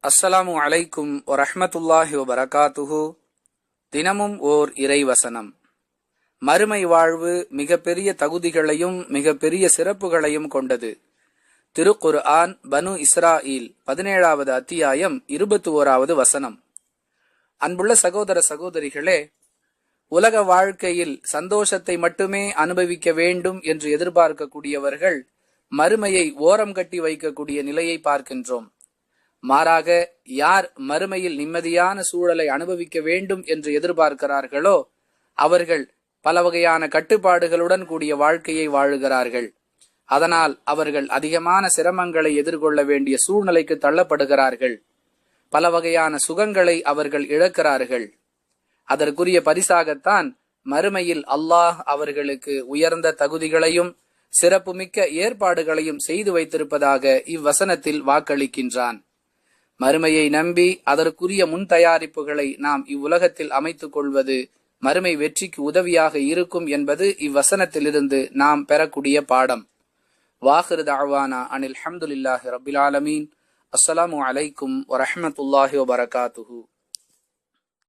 அஸ்ஸலாமு அலைக்கும் வரஹ்மத்துல்லாஹி வபரகாத்துஹு. தினமும் ஓர் இறைவசனம். மறுமை வாழ்வு மிகப்பெரிய தகுதிகளையும் மிகப்பெரிய சிறப்புகளையும் கொண்டது. திருக்குர்ஆன் பனு இஸ்ராயில் 17வது அத்தியாயம் 21வது வசனம். அன்புள்ள சகோதர சகோதரிகளே, உலக வாழ்க்கையில் சந்தோஷத்தை மட்டுமே அனுபவிக்க வேண்டும் என்று எதிர்பார்க்கக்கூடியவர்கள் மறுமையை ஓரம் கட்டி வைக்கக்கூடிய நிலையை பார்க்கின்றோம். மாறாக யார் மறுமையில் நிம்மதியான சூழலை அனுபவிக்க வேண்டும் என்று எதிர்பார்க்கிறார்களோ அவர்கள் பல வகையான கட்டுப்பாடுகளுடன் கூடிய வாழ்க்கையை வாழுகிறார்கள். அதனால் அவர்கள் அதிகமான சிரமங்களை எதிர்கொள்ள வேண்டிய சூழ்நிலைக்கு தள்ளப்படுகிறார்கள். பல வகையான சுகங்களை அவர்கள் இழக்கிறார்கள். அதற்குரிய பரிசாகத்தான் மறுமையில் அல்லாஹ் அவர்களுக்கு உயர்ந்த தகுதிகளையும் சிறப்புமிக்க ஏற்பாடுகளையும் செய்து வைத்திருப்பதாக இவ்வசனத்தில் வாக்களிக்கின்றான். மறுமையை நம்பி அதற்குரிய முன் தயாரிப்புகளை நாம் இவ்வுலகத்தில் அமைத்துக் கொள்வது மறுமை வெற்றிக்கு உதவியாக இருக்கும் என்பது இவ்வசனத்திலிருந்து நாம் பெறக்கூடிய பாடம். வாஹிரு தஅவானா அனில் ஹம்துலில்லாஹி ரப்பில் ஆலமீன். அஸ்ஸலாமு அலைக்கும் வரஹ்மத்துல்லாஹி வபரகாத்துஹு.